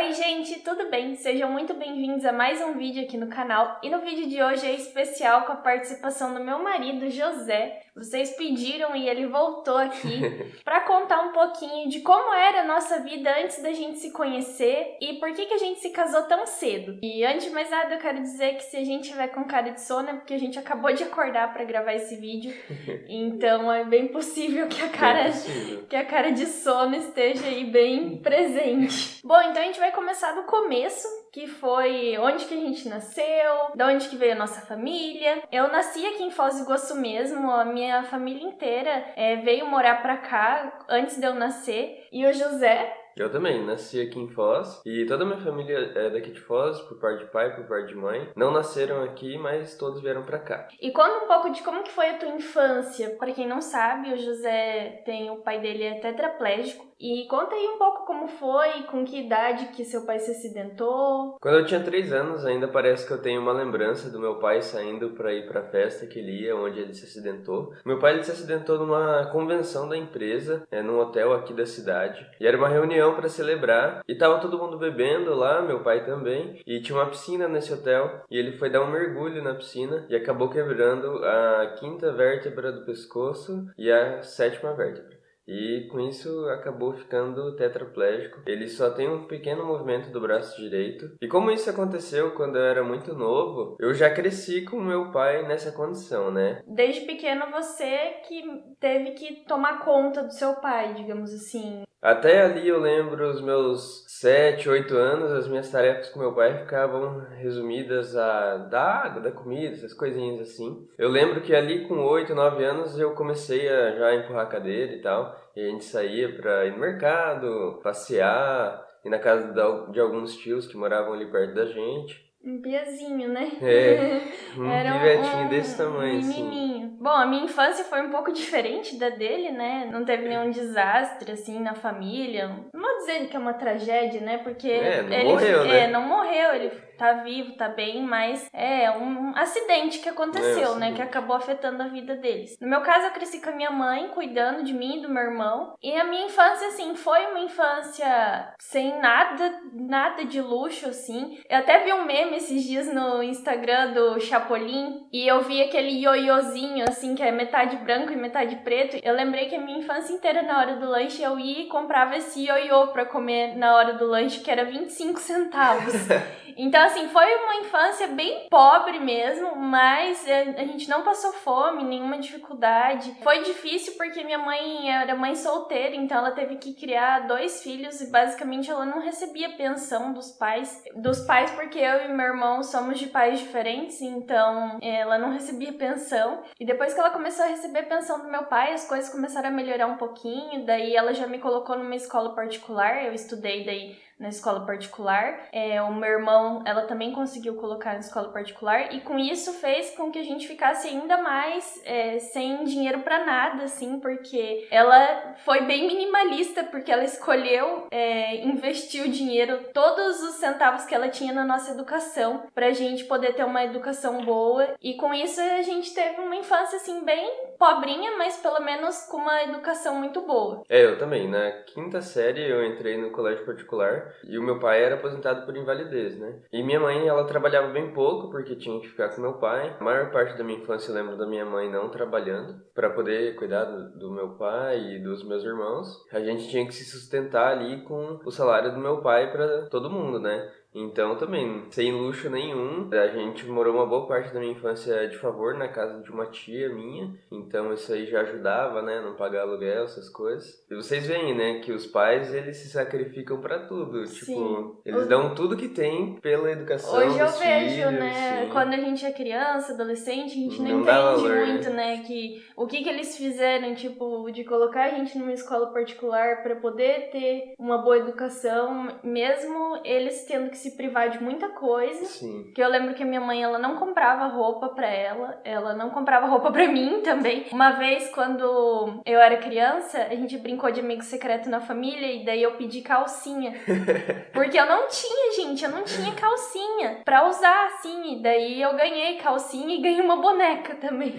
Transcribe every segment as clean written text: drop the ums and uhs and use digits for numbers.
Oi gente, tudo bem? Sejam muito bem-vindos a mais um vídeo aqui no canal. E no vídeo de hoje é especial com a participação do meu marido, José. Vocês pediram e ele voltou aqui para contar um pouquinho de como era a nossa vida antes da gente se conhecer e por que a gente se casou tão cedo. E antes de mais nada eu quero dizer que se a gente tiver com cara de sono é porque a gente acabou de acordar para gravar esse vídeo. Então é bem possível que a cara de sono esteja aí bem presente. Bom, então a gente vai começar do começo, que foi onde que a gente nasceu, de onde que veio a nossa família. Eu nasci aqui em Foz do Iguaçu mesmo, a minha família inteira veio morar pra cá antes de eu nascer. E o José... Eu também, nasci aqui em Foz e toda a minha família é daqui de Foz, por parte de pai, por parte de mãe. Não nasceram aqui, mas todos vieram pra cá. E conta um pouco de como que foi a tua infância. Pra quem não sabe, o José o pai dele é tetraplégico. E conta aí um pouco como foi, com que idade que seu pai se acidentou. Quando eu tinha 3 anos, ainda parece que eu tenho uma lembrança do meu pai saindo pra ir pra festa que ele ia, onde ele se acidentou. Meu pai ele se acidentou numa convenção da empresa, num hotel aqui da cidade. E era uma reunião para celebrar e tava todo mundo bebendo lá, meu pai também, e tinha uma piscina nesse hotel e ele foi dar um mergulho na piscina e acabou quebrando a 5ª vértebra do pescoço e a 7ª vértebra. E com isso acabou ficando tetraplégico. Ele só tem um pequeno movimento do braço direito. E como isso aconteceu quando eu era muito novo, eu já cresci com meu pai nessa condição, né? Desde pequeno você que teve que tomar conta do seu pai, digamos assim. Até ali eu lembro os meus 7, 8 anos, as minhas tarefas com meu pai ficavam resumidas da água, da comida, essas coisinhas assim. Eu lembro que ali com 8, 9 anos eu comecei a já empurrar a cadeira e tal. E a gente saía pra ir no mercado, passear, ir na casa de alguns tios que moravam ali perto da gente. Um piazinho, né? Um pivetinho desse tamanho, menininho. Bom, a minha infância foi um pouco diferente da dele, né? Não teve nenhum desastre, assim, na família. Não vou dizer que é uma tragédia, né? Porque morreu, né? Não morreu, ele tá vivo, tá bem, mas é um acidente que aconteceu, né? Que acabou afetando a vida deles. No meu caso, eu cresci com a minha mãe, cuidando de mim e do meu irmão. E a minha infância, assim, foi uma infância sem nada de luxo, assim. Eu até vi um meme esses dias no Instagram do Chapolin e eu vi aquele ioiôzinho, assim, que é metade branco e metade preto. Eu lembrei que a minha infância inteira, na hora do lanche, eu ia e comprava esse ioiô pra comer na hora do lanche, que era 25 centavos. Então, assim, foi uma infância bem pobre mesmo, mas a gente não passou fome, nenhuma dificuldade. Foi difícil porque minha mãe era mãe solteira, então ela teve que criar 2 filhos e basicamente ela não recebia pensão dos pais. Porque eu e meu irmão somos de pais diferentes, então ela não recebia pensão. E depois que ela começou a receber pensão do meu pai, as coisas começaram a melhorar um pouquinho, daí ela já me colocou numa escola particular, eu estudei daí na escola particular. O meu irmão, ela também conseguiu colocar na escola particular e com isso fez com que a gente ficasse ainda mais sem dinheiro pra nada, assim, porque ela foi bem minimalista, porque ela escolheu investir o dinheiro, todos os centavos que ela tinha na nossa educação, pra gente poder ter uma educação boa, e com isso a gente teve uma infância, assim, bem pobrinha, mas pelo menos com uma educação muito boa. Eu também. Na 5ª série eu entrei no colégio particular e o meu pai era aposentado por invalidez, né? E minha mãe, ela trabalhava bem pouco porque tinha que ficar com meu pai. A maior parte da minha infância eu lembro da minha mãe não trabalhando para poder cuidar do meu pai e dos meus irmãos. A gente tinha que se sustentar ali com o salário do meu pai para todo mundo, né? Então também, sem luxo nenhum, a gente morou uma boa parte da minha infância de favor na casa de uma tia minha, então isso aí já ajudava, né, não pagar aluguel, essas coisas. E vocês veem, né, que os pais, eles se sacrificam pra tudo, Sim. Tipo, eles dão tudo que tem pela educação Hoje eu dos vejo, filhos, né, sim. Quando a gente é criança, adolescente, a gente não dá entende valor, muito, né, que o que eles fizeram, tipo, de colocar a gente numa escola particular pra poder ter uma boa educação, mesmo eles tendo que se privar de muita coisa. Sim. Que eu lembro que a minha mãe, ela não comprava roupa pra ela não comprava roupa pra mim também. Uma vez, quando eu era criança, a gente brincou de amigo secreto na família e daí eu pedi calcinha. Porque eu não tinha gente, eu não tinha calcinha pra usar, assim. E daí eu ganhei calcinha e ganhei uma boneca também.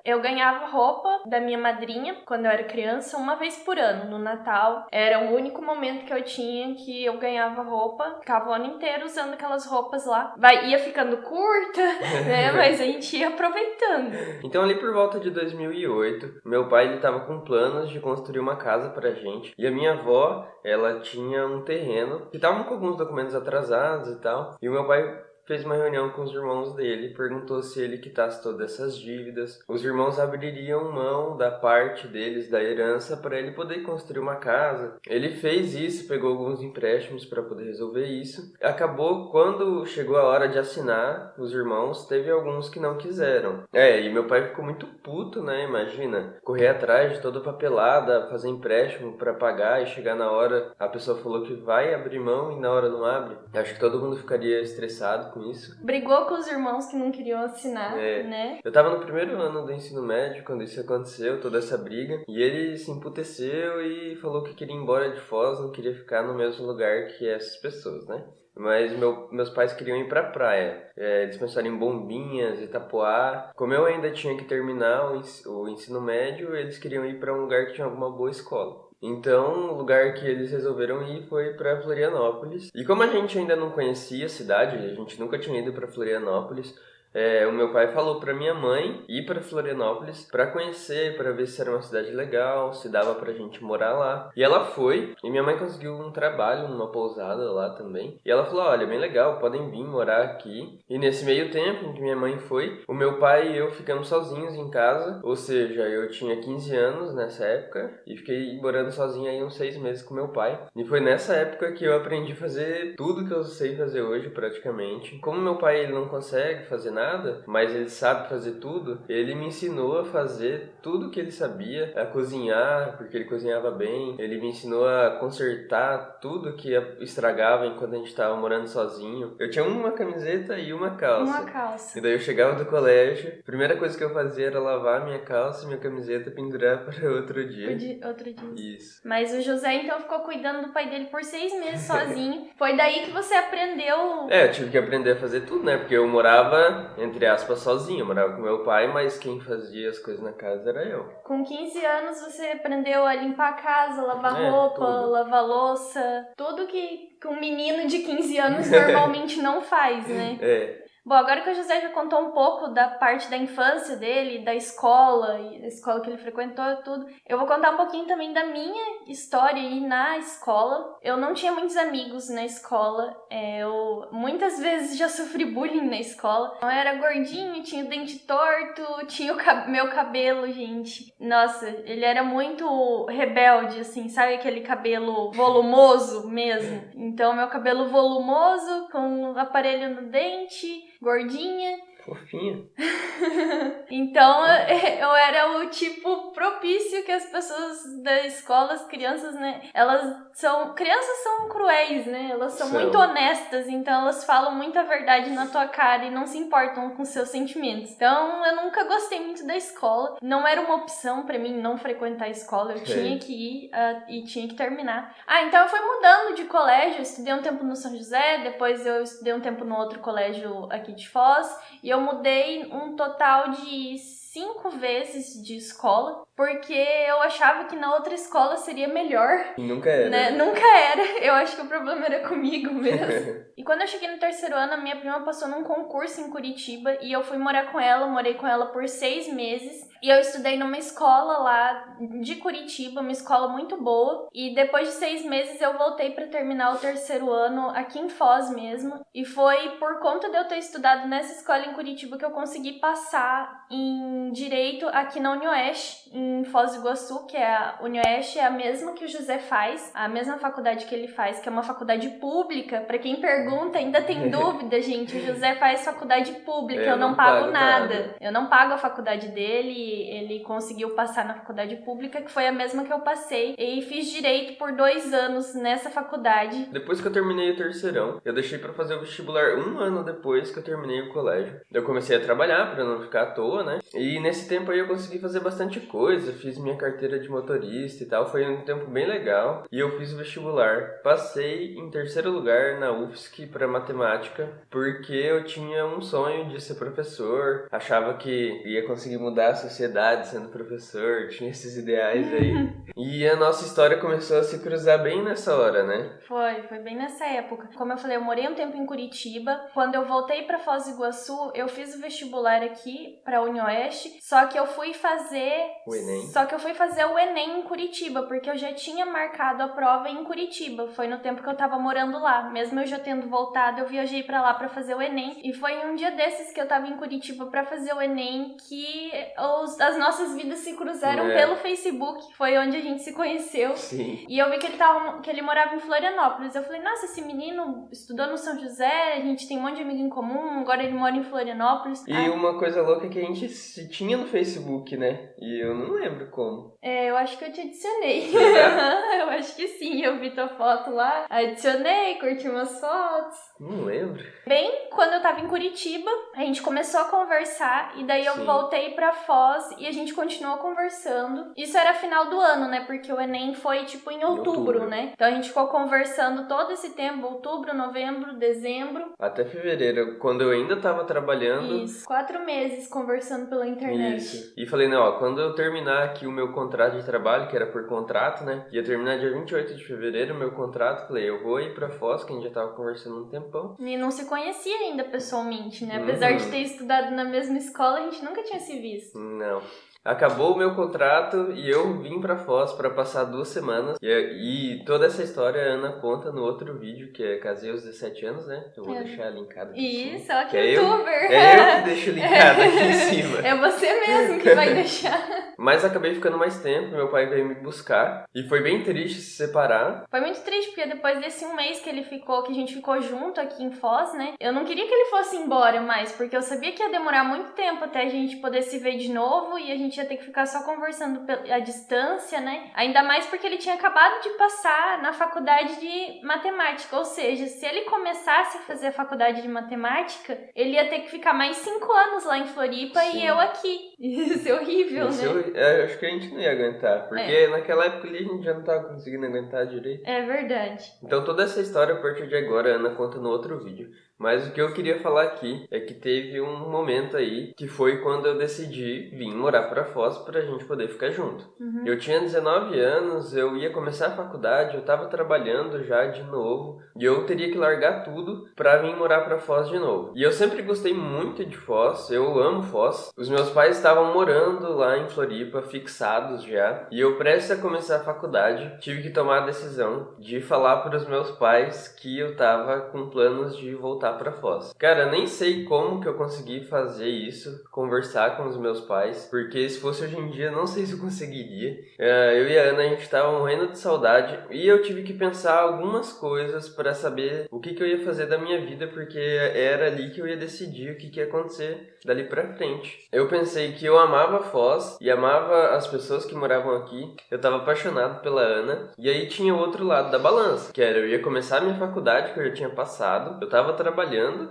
Eu ganhava roupa da minha madrinha quando eu era criança uma vez por ano, no Natal. Era o único momento que eu tinha que eu ganhava roupa. Ficava o ano inteiro usando aquelas roupas lá. Ia ficando curta, né? Mas a gente ia aproveitando. Então ali por volta de 2008, meu pai ele tava com planos de construir uma casa pra gente. E a minha avó, ela tinha um terreno que tava com alguns documentos atrasados e tal. E o meu pai fez uma reunião com os irmãos dele, perguntou se ele quitasse todas essas dívidas. Os irmãos abririam mão da parte deles, da herança, para ele poder construir uma casa. Ele fez isso, pegou alguns empréstimos para poder resolver isso. Acabou, quando chegou a hora de assinar, os irmãos, teve alguns que não quiseram. E meu pai ficou muito puto, né? Imagina, correr atrás de toda a papelada, fazer empréstimo para pagar e chegar na hora, a pessoa falou que vai abrir mão e na hora não abre. Acho que todo mundo ficaria estressado com isso. Brigou com os irmãos que não queriam assinar, né? Eu tava no primeiro ano do ensino médio quando isso aconteceu, toda essa briga, e ele se emputeceu e falou que queria ir embora de Foz, não queria ficar no mesmo lugar que essas pessoas, né? Mas meus pais queriam ir pra praia. Eles pensaram em Bombinhas, Itapoá. Como eu ainda tinha que terminar o ensino médio, eles queriam ir pra um lugar que tinha alguma boa escola. Então, o lugar que eles resolveram ir foi para Florianópolis. E como a gente ainda não conhecia a cidade, a gente nunca tinha ido para Florianópolis, o meu pai falou para minha mãe ir para Florianópolis para conhecer, para ver se era uma cidade legal, se dava pra gente morar lá. E ela foi, e minha mãe conseguiu um trabalho numa pousada lá também. E ela falou, olha, bem legal, podem vir morar aqui. E nesse meio tempo em que minha mãe foi, o meu pai e eu ficamos sozinhos em casa. Ou seja, eu tinha 15 anos nessa época e fiquei morando sozinho aí uns 6 meses com meu pai. E foi nessa época que eu aprendi a fazer tudo que eu sei fazer hoje praticamente. Como meu pai ele não consegue fazer nada, mas ele sabe fazer tudo, ele me ensinou a fazer tudo que ele sabia, a cozinhar, porque ele cozinhava bem, ele me ensinou a consertar tudo que estragava enquanto a gente estava morando sozinho. Eu tinha uma camiseta e uma calça. Uma calça. E daí eu chegava do colégio, a primeira coisa que eu fazia era lavar minha calça e minha camiseta e pendurar para outro dia. Outro dia. Isso. Mas o José então ficou cuidando do pai dele por 6 meses sozinho. Foi daí que você aprendeu... Eu tive que aprender a fazer tudo, né? Porque eu morava, entre aspas, sozinho. Eu morava com meu pai, mas quem fazia as coisas na casa era eu. Com 15 anos você aprendeu a limpar a casa, lavar roupa, tudo. lavar louça. Tudo que um menino de 15 anos normalmente não faz, né? Bom, agora que o José já contou um pouco da parte da infância dele, da escola, e da escola que ele frequentou e tudo, eu vou contar um pouquinho também da minha história aí na escola. Eu não tinha muitos amigos na escola, eu muitas vezes já sofri bullying na escola. Eu era gordinho, tinha o dente torto, tinha meu cabelo, gente. Nossa, ele era muito rebelde, assim, sabe aquele cabelo volumoso mesmo? Então, meu cabelo volumoso, com um aparelho no dente, gordinha. Fofinha. Então, eu era o tipo propício que as pessoas da escola, as crianças, né? Crianças são cruéis, né? Elas são muito honestas, então elas falam muita verdade na tua cara e não se importam com seus sentimentos. Então, eu nunca gostei muito da escola. Não era uma opção pra mim não frequentar a escola. Eu tinha que ir e tinha que terminar. Então eu fui mudando de colégio. Eu estudei um tempo no São José, depois eu estudei um tempo no outro colégio aqui de Foz. E eu mudei um total de 5 vezes de escola, porque eu achava que na outra escola seria melhor. E nunca era. Né? Nunca era. Eu acho que o problema era comigo mesmo. E quando eu cheguei no terceiro ano, a minha prima passou num concurso em Curitiba e eu fui morar com ela. Morei com ela por 6 meses. E eu estudei numa escola lá de Curitiba, uma escola muito boa. E depois de 6 meses eu voltei para terminar o terceiro ano aqui em Foz mesmo. E foi por conta de eu ter estudado nessa escola em Curitiba que eu consegui passar em Direito aqui na UniOeste, em Foz do Iguaçu, que a UniOeste é a mesma que o José faz, a mesma faculdade que ele faz, que é uma faculdade pública. Para quem pergunta, ainda tem dúvida, gente, o José faz faculdade pública, eu não pago nada. Eu não pago a faculdade dele, ele conseguiu passar na faculdade pública, que foi a mesma que eu passei, e fiz Direito por 2 anos nessa faculdade. Depois que eu terminei o terceirão, eu deixei para fazer o vestibular 1 ano depois que eu terminei o colégio. Eu comecei a trabalhar para não ficar à toa, né? E E nesse tempo aí eu consegui fazer bastante coisa, fiz minha carteira de motorista e tal, foi um tempo bem legal. E eu fiz o vestibular, passei em 3º lugar na UFSC para matemática, porque eu tinha um sonho de ser professor, achava que ia conseguir mudar a sociedade sendo professor, tinha esses ideais aí. E a nossa história começou a se cruzar bem nessa hora, né? Foi bem nessa época. Como eu falei, eu morei um tempo em Curitiba. Quando eu voltei pra Foz do Iguaçu, eu fiz o vestibular aqui pra UniOeste, só que eu fui fazer o Enem. Só que eu fui fazer o Enem em Curitiba, porque eu já tinha marcado a prova em Curitiba. Foi no tempo que eu tava morando lá. Mesmo eu já tendo voltado, eu viajei pra lá pra fazer o Enem. E foi em um dia desses que eu tava em Curitiba pra fazer o Enem que as nossas vidas se cruzaram pelo Facebook. Foi onde a gente se conheceu. Sim. E eu vi que ele morava em Florianópolis. Eu falei, nossa, esse menino estudou no São José, a gente tem um monte de amigo em comum, agora ele mora em Florianópolis. E uma coisa louca é que a gente se tinha no Facebook, né? E eu não lembro como. Eu acho que eu te adicionei. Eu acho que sim, eu vi tua foto lá, adicionei, curti umas fotos. Não lembro. Bem, quando eu tava em Curitiba, a gente começou a conversar e daí eu voltei pra Foz e a gente continuou conversando. Isso era final do ano, né? Porque o Enem foi tipo em outubro, né? Então a gente ficou conversando todo esse tempo, outubro, novembro, dezembro. Até fevereiro, quando eu ainda tava trabalhando. Isso, 4 meses conversando pela internet. Isso. E falei, não, ó, quando eu terminar aqui o meu contrato de trabalho, que era por contrato, né? Ia terminar dia 28 de fevereiro o meu contrato. Falei, eu vou ir pra Foz, que a gente já tava conversando um tempão. E não se conhecia ainda pessoalmente, né? Apesar de ter estudado na mesma escola, a gente nunca tinha se visto. Não. Acabou o meu contrato e eu vim pra Foz pra passar 2 semanas. E toda essa história a Ana conta no outro vídeo, que é Casei aos 17 anos, né? Eu vou deixar linkado aqui em Isso, cima. ó, que youtuber! É eu que deixo linkado aqui em cima. É você mesmo que vai deixar. Mas acabei ficando mais tempo, meu pai veio me buscar. E foi bem triste se separar. Foi muito triste, porque depois desse 1 mês que ele ficou, que a gente ficou junto aqui em Foz, né? Eu não queria que ele fosse embora mais, porque eu sabia que ia demorar muito tempo até a gente poder se ver de novo e a gente ia ter que ficar só conversando à distância, né? Ainda mais porque ele tinha acabado de passar na faculdade de matemática, ou seja, se ele começasse a fazer a faculdade de matemática, ele ia ter que ficar mais 5 anos lá em Floripa. Sim. E eu aqui. Isso é horrível, né? Eu acho que a gente não ia aguentar, porque naquela época ali a gente já não tava conseguindo aguentar direito. É verdade. Então toda essa história, a partir de agora, a Ana conta no outro vídeo. Mas o que eu queria falar aqui é que teve um momento aí que foi quando eu decidi vir morar pra Foz pra gente poder ficar junto. Eu tinha 19 anos, eu ia começar a faculdade, eu tava trabalhando já de novo e eu teria que largar tudo pra vir morar pra Foz de novo. E eu sempre gostei muito de Foz, eu amo Foz. Os meus pais estavam morando lá em Floripa, fixados já, e eu prestes a começar a faculdade, tive que tomar a decisão de falar pros meus pais que eu tava com planos de voltar pra Foz. Cara, nem sei como que eu consegui fazer isso, conversar com os meus pais, porque se fosse hoje em dia, não sei se eu conseguiria. Eu e a Ana, a gente tava morrendo de saudade e eu tive que pensar algumas coisas pra saber o que eu ia fazer da minha vida, porque era ali que eu ia decidir o que ia acontecer dali pra frente. Eu pensei que eu amava Foz e amava as pessoas que moravam aqui, eu tava apaixonado pela Ana, e aí tinha o outro lado da balança, que era eu ia começar a minha faculdade, que eu já tinha passado, eu tava trabalhando,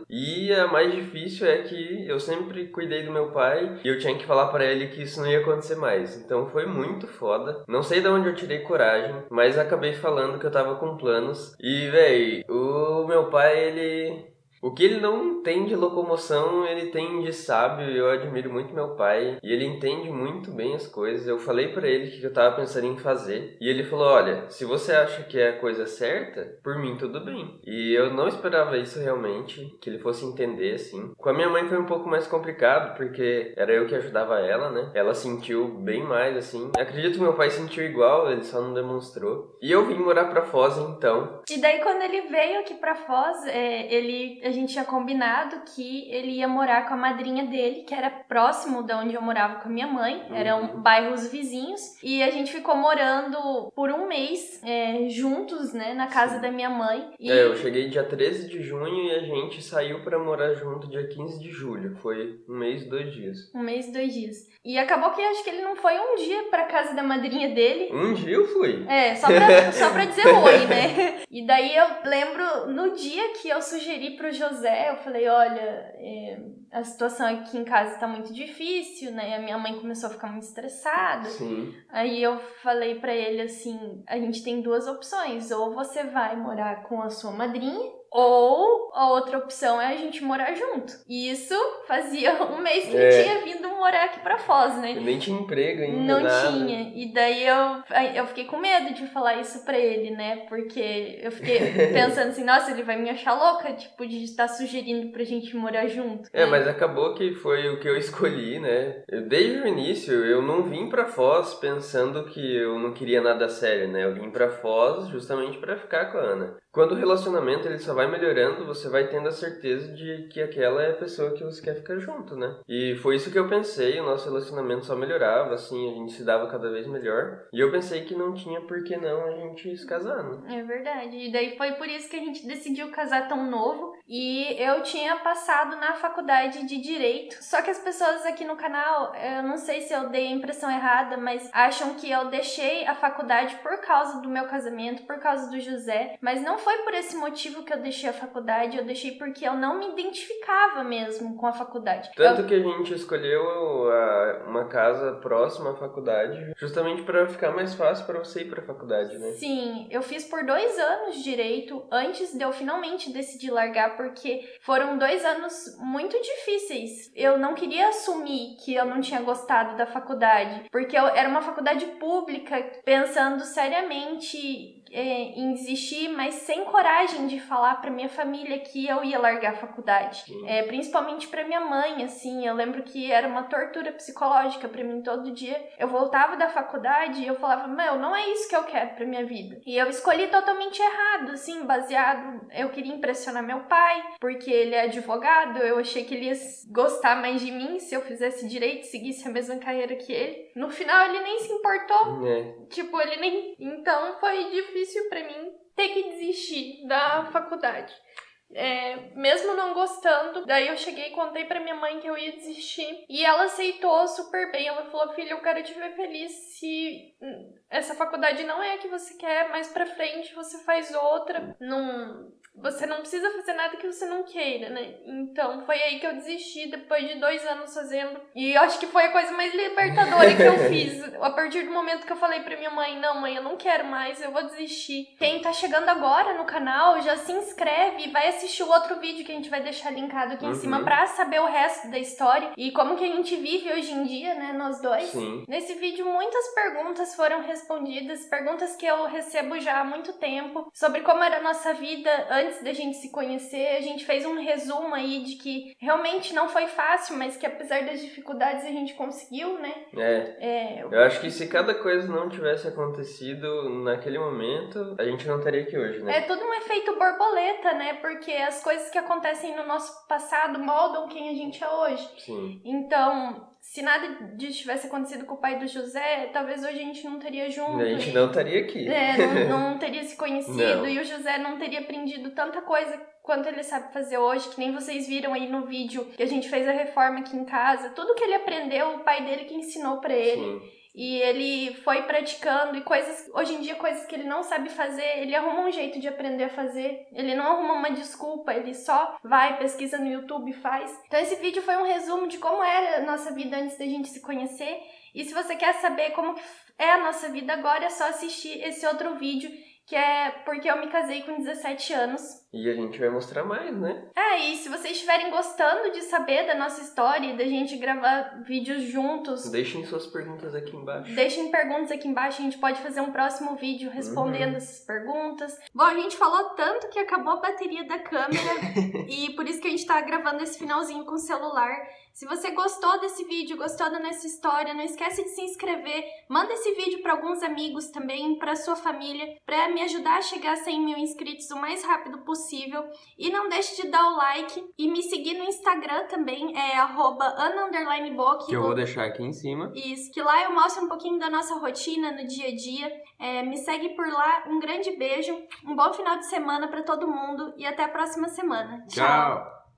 e a mais difícil é que eu sempre cuidei do meu pai e eu tinha que falar pra ele que isso não ia acontecer mais. Então foi muito foda. Não sei de onde eu tirei coragem, mas acabei falando que eu tava com planos. E, véi, o meu pai, ele... O que ele não tem de locomoção, ele tem de sábio. Eu admiro muito meu pai e ele entende muito bem as coisas. Eu falei pra ele que eu tava pensando em fazer e ele falou, olha, se você acha que é a coisa certa, por mim tudo bem. E eu não esperava isso realmente, que ele fosse entender assim. Com a minha mãe foi um pouco mais complicado, porque era eu que ajudava ela, né? Ela sentiu bem mais assim. Acredito que meu pai sentiu igual, ele só não demonstrou. E eu vim morar pra Foz então. E daí quando ele veio aqui pra Foz, a gente tinha combinado que ele ia morar com a madrinha dele, que era próximo de onde eu morava com a minha mãe, eram bairros vizinhos, e a gente ficou morando por 1 mês juntos, né, na casa da minha mãe. E... eu cheguei dia 13 de junho e a gente saiu pra morar junto dia 15 de julho, foi 1 mês e 2 dias. 1 mês e 2 dias. E acabou que acho que ele não foi um dia pra casa da madrinha dele. Um dia eu fui. Só pra dizer oi, né? E daí eu lembro no dia que eu sugeri pro José, eu falei, olha, a situação aqui em casa tá muito difícil, né? A minha mãe começou a ficar muito estressada. Sim. Aí eu falei pra ele assim, a gente tem duas opções, ou você vai morar com a sua madrinha, ou a outra opção é a gente morar junto. E isso fazia um mês que ele tinha vindo morar aqui pra Foz, né? Eu nem tinha emprego ainda, Não nada. tinha. E daí eu fiquei com medo de falar isso pra ele, né? Porque eu fiquei pensando assim, nossa, ele vai me achar louca, tipo, de estar sugerindo pra gente morar junto. É, mas acabou que foi o que eu escolhi, né? Desde o início, eu não vim pra Foz pensando que eu não queria nada sério, né? Eu vim pra Foz justamente pra ficar com a Ana. Quando o relacionamento ele só vai melhorando, você vai tendo a certeza de que aquela é a pessoa que você quer ficar junto, né? E foi isso que eu pensei, o nosso relacionamento só melhorava, assim, a gente se dava cada vez melhor. E eu pensei que não tinha por que não a gente se casar, né? É verdade. E daí foi por isso que a gente decidiu casar tão novo. E eu tinha passado na faculdade de Direito. Só que as pessoas aqui no canal, eu não sei se eu dei a impressão errada, mas acham que eu deixei a faculdade por causa do meu casamento, por causa do José. Mas não foi por esse motivo que eu deixei a faculdade, eu deixei porque eu não me identificava mesmo com a faculdade. Tanto que a gente escolheu uma casa próxima à faculdade, justamente para ficar mais fácil para você ir para a faculdade, né? Sim, eu fiz por 2 anos Direito antes de eu finalmente decidir largar, porque foram 2 anos muito difíceis. Eu não queria assumir que eu não tinha gostado da faculdade, porque era uma faculdade pública, pensando seriamente em desistir, mas sem coragem de falar pra minha família que eu ia largar a faculdade. Principalmente pra minha mãe, assim, eu lembro que era uma tortura psicológica pra mim todo dia. Eu voltava da faculdade e eu falava, não é isso que eu quero pra minha vida. E eu escolhi totalmente errado, assim, baseado, eu queria impressionar meu pai, porque ele é advogado, eu achei que ele ia gostar mais de mim se eu fizesse direito, seguisse a mesma carreira que ele. No final ele nem se importou. Tipo, ele nem... Então foi difícil pra mim ter que desistir da faculdade. Mesmo não gostando, daí eu cheguei e contei pra minha mãe que eu ia desistir. E ela aceitou super bem. Ela falou, filha, eu quero te ver feliz. Se essa faculdade não é a que você quer, mais pra frente você faz outra. Você não precisa fazer nada que você não queira, né? Então foi aí que eu desisti, depois de 2 anos fazendo. E eu acho que foi a coisa mais libertadora que eu fiz. A partir do momento que eu falei pra minha mãe, não, mãe, eu não quero mais, eu vou desistir. Quem tá chegando agora no canal, já se inscreve e vai assistir o outro vídeo que a gente vai deixar linkado aqui em cima pra saber o resto da história e como que a gente vive hoje em dia, né, nós dois. Sim. Nesse vídeo muitas perguntas foram respondidas, perguntas que eu recebo já há muito tempo, sobre como era a nossa vida antes da gente se conhecer. A gente fez um resumo aí de que realmente não foi fácil, mas que apesar das dificuldades a gente conseguiu, né? Eu acho que se cada coisa não tivesse acontecido naquele momento, a gente não estaria aqui hoje, né? É tudo um efeito borboleta, né? Porque as coisas que acontecem no nosso passado moldam quem a gente é hoje. Sim. Então, se nada disso tivesse acontecido com o pai do José, talvez hoje a gente não estaria junto. A gente não estaria aqui. Não teria se conhecido. Não. E o José não teria aprendido tanta coisa quanto ele sabe fazer hoje, que nem vocês viram aí no vídeo que a gente fez a reforma aqui em casa. Tudo que ele aprendeu, o pai dele que ensinou pra ele. Sim. E ele foi praticando, e hoje em dia, coisas que ele não sabe fazer, ele arruma um jeito de aprender a fazer. Ele não arruma uma desculpa, ele só vai, pesquisa no YouTube e faz. Então esse vídeo foi um resumo de como era a nossa vida antes da gente se conhecer. E se você quer saber como é a nossa vida agora, é só assistir esse outro vídeo, que é porque eu me casei com 17 anos. E a gente vai mostrar mais, né? E se vocês estiverem gostando de saber da nossa história e da gente gravar vídeos juntos, deixem suas perguntas aqui embaixo. Deixem perguntas aqui embaixo, a gente pode fazer um próximo vídeo respondendo essas perguntas. Bom, a gente falou tanto que acabou a bateria da câmera e por isso que a gente tá gravando esse finalzinho com o celular. Se você gostou desse vídeo, gostou da nossa história, não esquece de se inscrever, manda esse vídeo para alguns amigos também, para sua família, para me ajudar a chegar a 100 mil inscritos o mais rápido possível. E não deixe de dar o like e me seguir no Instagram também, @ana_bock. Que eu vou deixar aqui em cima. Isso, que lá eu mostro um pouquinho da nossa rotina no dia a dia. Me segue por lá, um grande beijo, um bom final de semana para todo mundo e até a próxima semana. Tchau!